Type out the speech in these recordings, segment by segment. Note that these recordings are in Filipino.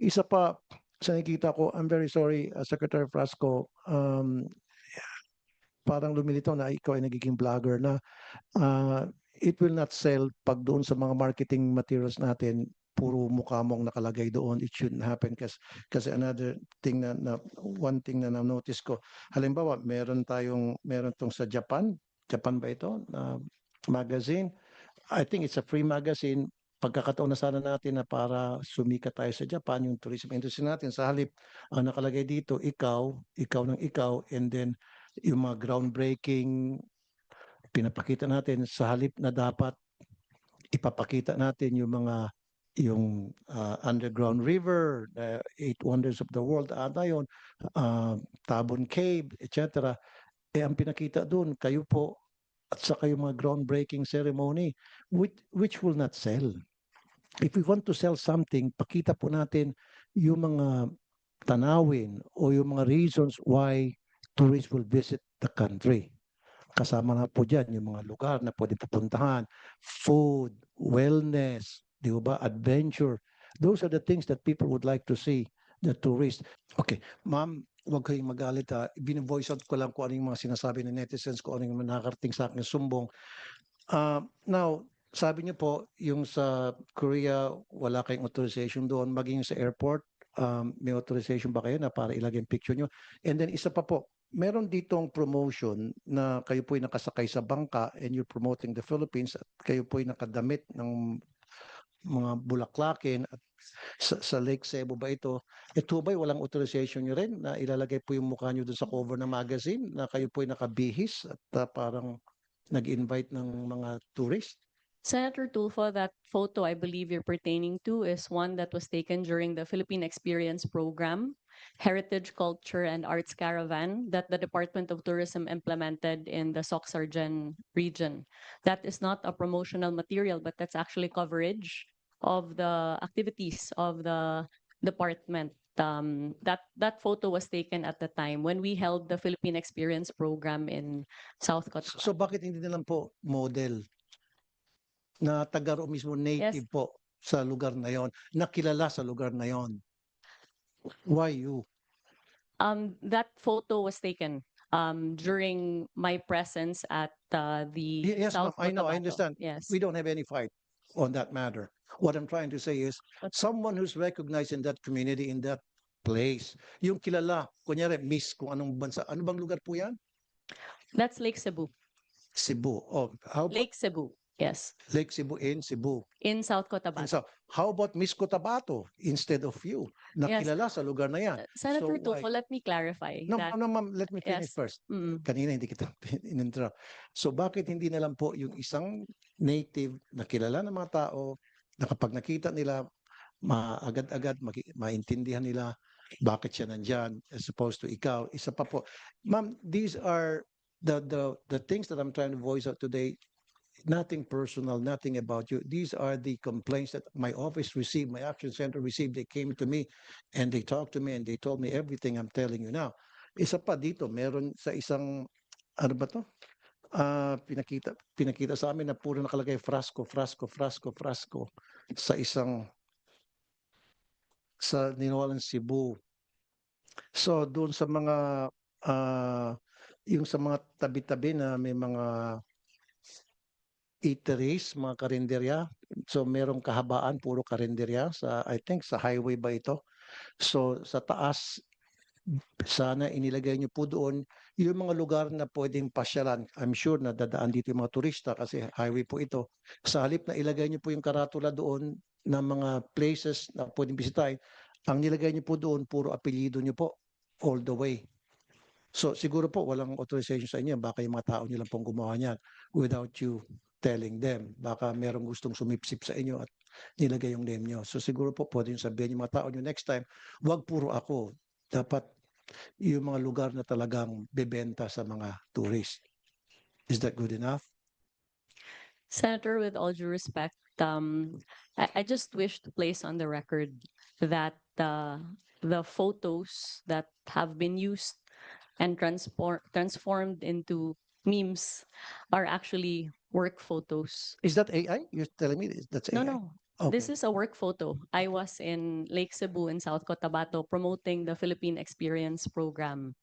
Isa pa sa nakikita ko, I'm very sorry, Secretary Frasco, parang lumilitaw na ikaw ay nagiging vlogger na uh, it will not sell pag doon sa mga marketing materials natin puro mukha mong nakalagay doon. It shouldn't happen kasi another thing one thing na na-notice ko, halimbawa meron tong sa Japan ba ito na magazine. I think it's a free magazine. Pagkakataon na sana natin na para sumikat tayo sa Japan, yung tourism industry natin, sa halip nakalagay dito, ikaw ng ikaw, and then yung mga groundbreaking pinapakita natin sa halip na dapat ipapakita natin yung underground river, the eight wonders of the world, ata yun, Tabon Cave, etc. Ang pinakita doon, kayo po, at saka yung mga groundbreaking ceremony, which will not sell. If we want to sell something, pakita po natin yung mga tanawin o yung mga reasons why tourists will visit the country. Kasama na po dyan yung mga lugar na pwede pupuntahan, food, wellness, di ba, adventure. Those are the things that people would like to see, the tourists. Okay, ma'am, huwag kayong magalit ha. Bine-voice out ko lang kung ano yung mga sinasabi ng netizens, kung ano yung nakakarating sa akin sumbong. Now, sabi niyo po, yung sa Korea, wala kayong authorization doon, maging sa airport, may authorization ba kayo na para ilagay yung picture nyo? And then isa pa po, meron ditong promotion na kayo po'y nakasakay sa bangka and you're promoting the Philippines at kayo po'y nakadamit ng mga bulaklakin at sa Lake Cebu ba ito? Ito ba'y walang authorization nyo rin na ilalagay po yung mukha nyo doon sa cover ng magazine na kayo po'y nakabihis at parang nag-invite ng mga tourist? Senator Tulfo, that photo I believe you're pertaining to is one that was taken during the Philippine Experience Program, Heritage, Culture, and Arts Caravan that the Department of Tourism implemented in the Soc-Sargen region. That is not a promotional material, but that's actually coverage of the activities of the department. That photo was taken at the time when we held the Philippine Experience Program in South Cotabato. So bakit hindi na lang po model na taga roon mismo, native po sa lugar na yon, nakilala sa lugar na yon? Why you? That photo was taken during my presence at the Yes, ma'am, South I know, I Cotabato. understand. Yes. We don't have any fight on that matter. What I'm trying to say is, someone who's recognized in that community, in that place, yung kilala, kunyari, miss kung anong bansa, ano bang lugar po yan? That's Lake Cebu. Cebu. Oh, how about Lake Cebu. Yes. Lake Cebu in Cebu? In South And Cotabato. so, how about Miss Cotabato instead of you? Yes. Nakilala sa lugar na yan. Senator So why? Tulfo, let me clarify No, that. no, ma'am, let me finish Yes. first. Mm. Kanina hindi kita in-interrupt. So bakit hindi na lang po yung isang native na kilala ng mga tao na kapag nakita nila, maagad-agad maintindihan nila bakit siya nandyan as opposed to ikaw. Isa pa po. Ma'am, these are the things that I'm trying to voice out today. Nothing personal, nothing about you. These are the complaints that my office received, my action center received. They came to me and they talked to me and they told me everything I'm telling you now. Isa pa dito, meron sa isang, ano ba to? Pinakita sa amin na puro nakalagay frasco, frasco, frasco, frasco sa sa Ninolan, Cebu. So doon sa mga, yung sa mga tabi-tabi na may mga eateries, mga karinderya. So merong kahabaan, puro karinderya sa, I think sa highway ba ito? So sa taas, sana inilagay niyo po doon yung mga lugar na pwedeng pasyalan. I'm sure na dadaan dito yung mga turista kasi highway po ito. Sa halip na ilagay niyo po yung karatula doon ng mga places na pwedeng bisitahin, ang nilagay niyo po doon, puro apelyido niyo po all the way. So siguro po walang authorization sa inyo. Baka yung mga tao niyo lang pong gumawa niyan without you telling them. Baka merong gustong sumipsip sa inyo at nilagay yung name nyo. So siguro po pwede yung sabihin yung mga tao nyo next time, wag puro ako. Dapat yung mga lugar na talagang bebenta sa mga tourist. Is that good enough? Senator, with all due respect, I just wish to place on the record that the photos that have been used and transformed into memes are actually work photos. Is that AI? You're telling me that's AI? No, This Okay. is a work photo. I was in Lake Cebu in South Cotabato promoting the Philippine Experience Program.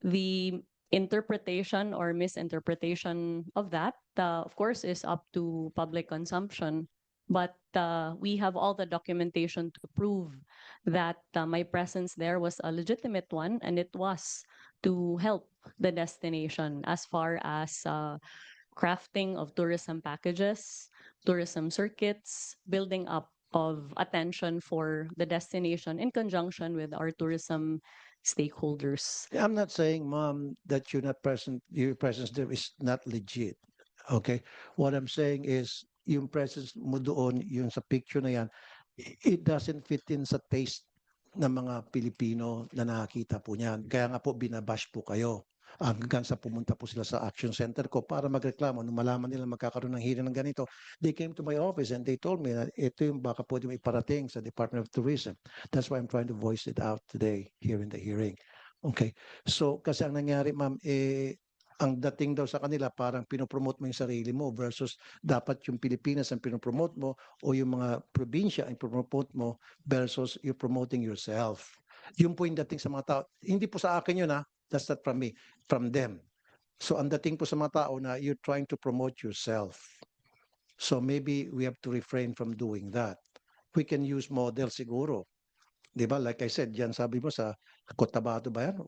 The interpretation or misinterpretation of that, of course, is up to public consumption. But we have all the documentation to prove that my presence there was a legitimate one, and it was to help the destination as far as crafting of tourism packages, tourism circuits, building up of attention for the destination in conjunction with our tourism stakeholders. I'm not saying, Mom, that you're not present, your presence there is not legit. Okay? What I'm saying is, yung presence mo doon, yung sa picture na yan, it doesn't fit in sa taste ng mga Pilipino na nakakita po niyan. Kaya nga po, binabash po kayo. Hanggang sa pumunta po sila sa action center ko para magreklamo. Nung malaman nila magkakaroon ng hearing ng ganito, they came to my office and they told me na ito yung baka pwede mo iparating sa Department of Tourism. That's why I'm trying to voice it out today here in the hearing. Okay. So, kasi ang nangyari, ma'am, ang dating daw sa kanila, parang pinopromote mo yung sarili mo versus dapat yung Pilipinas ang pinopromote mo o yung mga probinsya ang pinopromote mo versus you're promoting yourself. Yun po yung dating sa mga tao. Hindi po sa akin yun, ha? That's not from me, from them. So, ang dating po sa mga tao na you're trying to promote yourself. So, maybe we have to refrain from doing that. We can use model siguro. Di ba? Like I said, yan sabi mo sa Cotabato ba yan?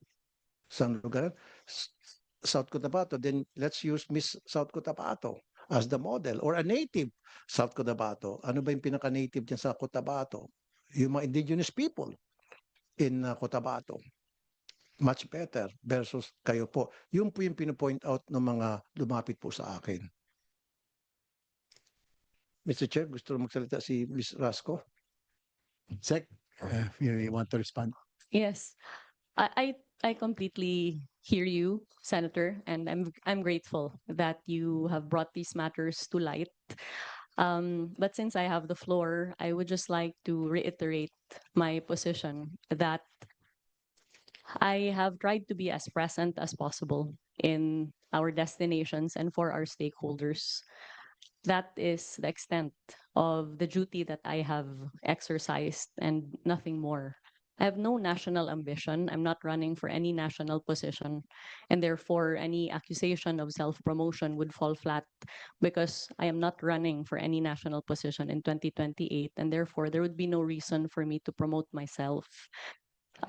Saan lugar? South Cotabato. Then let's use Miss South Cotabato as the model or a native South Cotabato. Ano ba yung pinaka-native dyan sa Cotabato? Yung mga indigenous people in Cotabato. Much better versus kayo po. Yun po yung pinopoint out ng mga lumapit po sa akin. Mr. Chair, gusto mo magsalita si Ms. Rasco? Sec, you want to respond? Yes, I completely hear you, Senator, and I'm grateful that you have brought these matters to light. But since I have the floor, I would just like to reiterate my position that I have tried to be as present as possible in our destinations and for our stakeholders. That is the extent of the duty that I have exercised and nothing more. I have no national ambition. I'm not running for any national position. And therefore, any accusation of self-promotion would fall flat because I am not running for any national position in 2028. And therefore, there would be no reason for me to promote myself.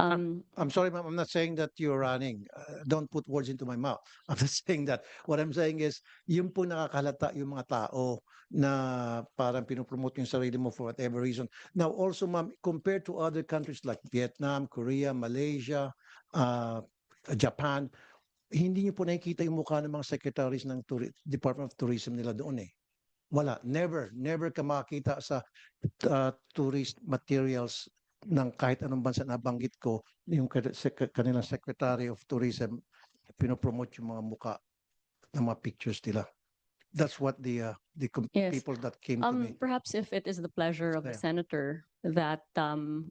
I'm sorry, ma'am. I'm not saying that you're running. Don't put words into my mouth. I'm not saying that. What I'm saying is, yung po nakakalata yung mga tao na parang pinopromote yung sarili mo for whatever reason. Now, also, ma'am, compared to other countries like Vietnam, Korea, Malaysia, Japan, hindi niyo po nakikita yung mukha ng mga secretaries ng Department of Tourism nila doon eh. Wala. Never ka makita sa tourist materials ng kahit anong bansa na banggit ko, yung kanilang Secretary of Tourism, pinopromote yung mga muka ng mga pictures nila. That's what the Yes. people that came to me. Perhaps if it is the pleasure of the Yeah. senator that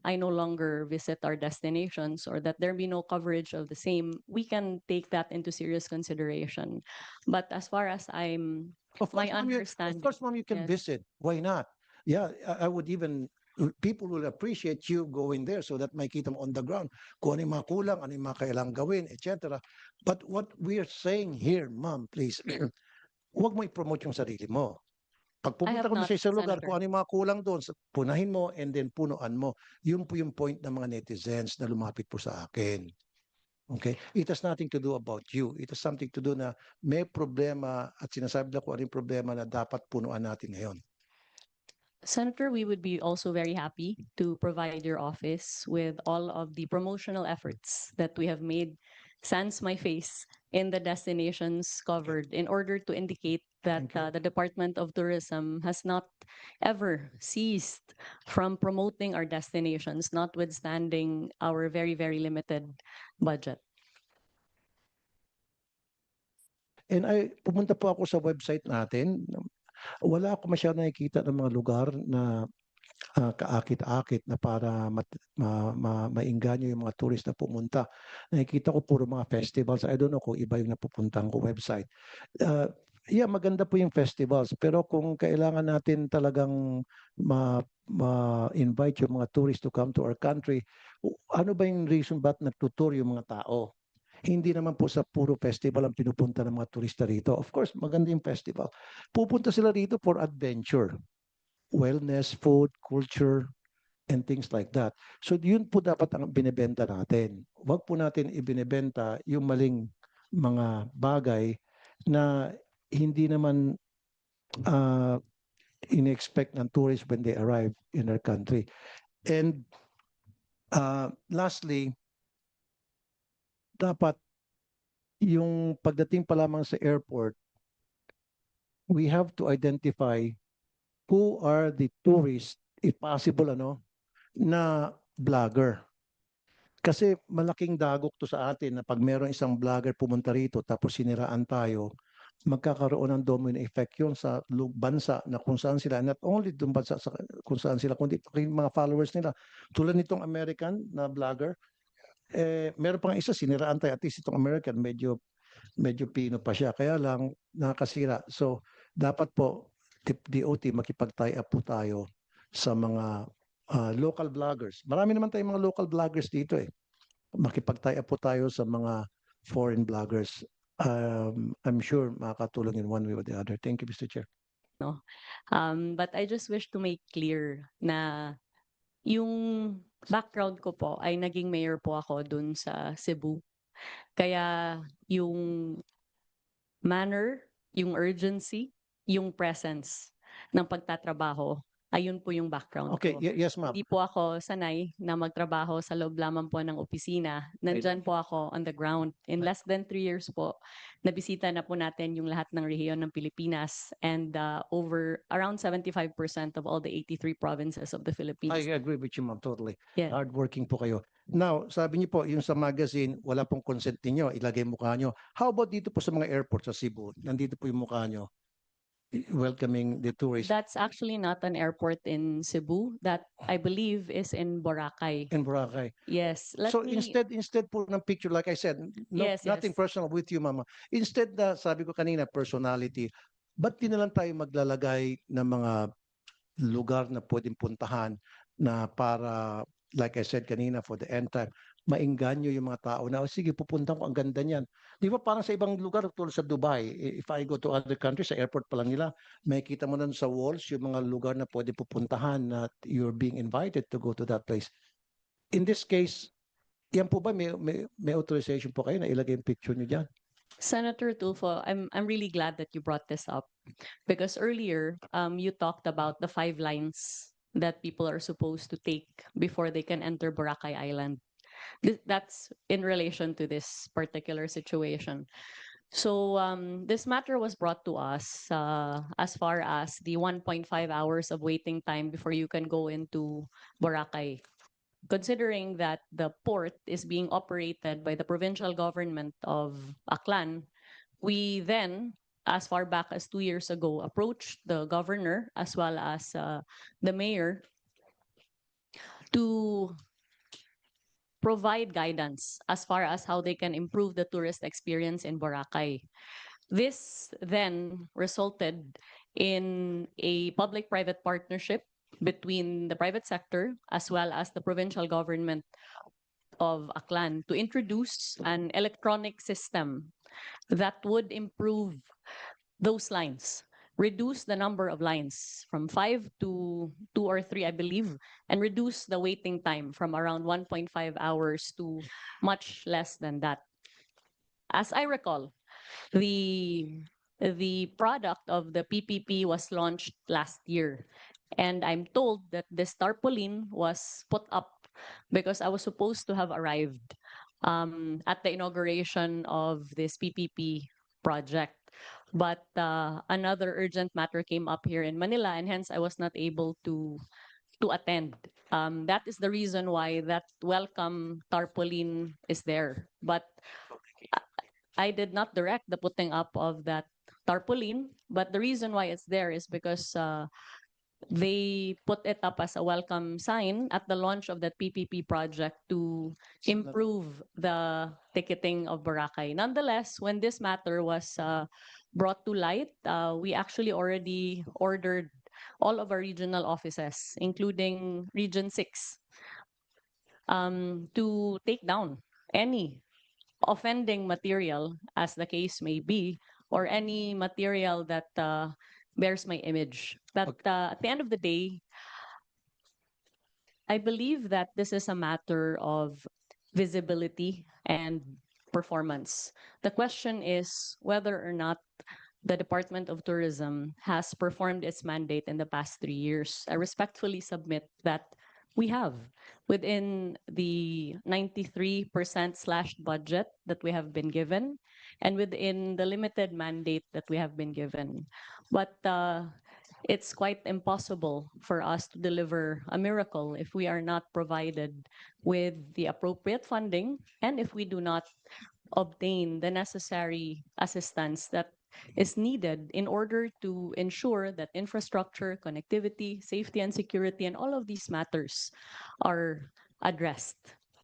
I no longer visit our destinations or that there be no coverage of the same, we can take that into serious consideration. But as far as I'm, Of my course, ma'am, understanding. of course, ma'am, you can yes. visit. Why not? Yeah, I would even, people will appreciate you going there so that makita mo on the ground kung ano yung mga kulang, ano yung mga kailangang gawin, etc. But what we are saying here, ma'am, please, huwag mo i-promote yung sarili mo. Pag pumunta have ka mo not, sa isang lugar, Senator. kung ano yung mga kulang doon, punahin mo and then punuan mo. Yun po yung point ng mga netizens na lumapit po sa akin. Okay? It has nothing to do about you. It has something to do na may problema at sinasabi na kung ano yung problema na dapat punuan natin ngayon. Senator, we would be also very happy to provide your office with all of the promotional efforts that we have made sans my face in the destinations covered in order to indicate that Thank you. the Department of Tourism has not ever ceased from promoting our destinations, notwithstanding our very, very limited budget. And pumunta po ako sa website natin. Wala ako masyadong nakikita ng mga lugar na kaakit-akit na para mainganyo yung mga tourist na pumunta. Nakikita ko puro mga festivals. I don't know kung iba yung napupuntahan ko website. yeah, maganda po yung festivals. Pero kung kailangan natin talagang ma-invite yung mga tourists to come to our country, ano ba yung reason ba't nagtutour yung mga tao? Hindi naman po sa puro festival ang pinupunta ng mga turista rito. Of course, maganda yung festival. Pupunta sila rito for adventure, wellness, food, culture, and things like that. So yun po dapat ang binebenta natin. Huwag po natin ibinebenta yung maling mga bagay na hindi naman uh, in-expect ng tourists when they arrive in our country. And lastly, dapat yung pagdating pa lamang sa airport, we have to identify who are the tourists, if possible, na vlogger. Kasi malaking dagok to sa atin na pag meron isang vlogger pumunta rito tapos siniraan tayo, magkakaroon ng domino effect yun sa bansa na kung saan sila, not only dun bansa sa, kung saan sila, kundi yung mga followers nila. Tulad nitong American na vlogger, meron pang isa, siniraan tayo, at least itong American, medyo Pino pa siya, kaya lang nakakasira. So, dapat po, DOT, makipag-tie up po tayo sa mga local vloggers. Marami naman tayong mga local vloggers dito eh. Makipag-tie up po tayo sa mga foreign vloggers. I'm sure makakatulong in one way or the other. Thank you, Mr. Chair. But I just wish to make clear na yung background ko po ay naging mayor po ako dun sa Cebu. Kaya yung manner, yung urgency, yung presence ng pagtatrabaho, ayun po yung background Okay, ko. yes ma'am. Hindi po ako sanay na magtrabaho sa loob lamang po ng opisina. Nandyan po ako on the ground. In less than 3 years po, nabisita na po natin yung lahat ng rehiyon ng Pilipinas and over around 75% of all the 83 provinces of the Philippines. I agree with you ma'am, totally. Yeah. Hardworking po kayo. Now, sabi niyo po, yung sa magazine, wala pong consent niyo, ilagay mukha niyo. How about dito po sa mga airport sa Cebu? Nandito po yung mukha niyo, welcoming the tourists That's actually not an airport in Cebu. That I believe is in Boracay. in Boracay. Yes. So instead po ng picture, like I said, Yes, nothing yes. personal with you, mama. Instead na, sabi ko kanina, personality, ba't di na lang tayo maglalagay ng mga lugar na pwedeng puntahan na para, like I said kanina, for the end time, maingganyo yung mga tao na, "Oh, sige, pupunta ko, ang ganda niyan." Di ba parang sa ibang lugar, tulad sa Dubai, if I go to other countries, sa airport pa lang nila, makikita mo na sa walls yung mga lugar na pwede pupuntahan na you're being invited to go to that place. In this case, yan po ba may authorization po kayo na ilagay yung picture niyo diyan? Senator Tulfo, I'm really glad that you brought this up because earlier you talked about the 5 lines that people are supposed to take before they can enter Boracay Island. That's in relation to this particular situation. So this matter was brought to us as far as the 1.5 hours of waiting time before you can go into Boracay. Considering that the port is being operated by the provincial government of Aklan, we then, as far back as 2 years ago, approached the governor as well as the mayor to provide guidance as far as how they can improve the tourist experience in Boracay. This then resulted in a public-private partnership between the private sector as well as the provincial government of Aklan to introduce an electronic system that would improve those lines, reduce the number of lines from 5 to 2 or 3, I believe, and reduce the waiting time from around 1.5 hours to much less than that. As I recall, the product of the PPP was launched last year. And I'm told that this tarpaulin was put up because I was supposed to have arrived at the inauguration of this PPP project. But another urgent matter came up here in Manila, and hence I was not able to attend. That is the reason why that welcome tarpaulin is there. But I did not direct the putting up of that tarpaulin, but the reason why it's there is because they put it up as a welcome sign at the launch of that PPP project to improve the ticketing of Boracay. Nonetheless, when this matter was brought to light, we actually already ordered all of our regional offices, including Region 6, to take down any offending material, as the case may be, or any material that bears my image. But at the end of the day, I believe that this is a matter of visibility and performance. The question is whether or not the Department of Tourism has performed its mandate in the past 3 years. I respectfully submit that we have, within the 93% slashed budget that we have been given and within the limited mandate that we have been given. But it's quite impossible for us to deliver a miracle if we are not provided with the appropriate funding and if we do not obtain the necessary assistance that is needed in order to ensure that infrastructure, connectivity, safety and security, and all of these matters are addressed.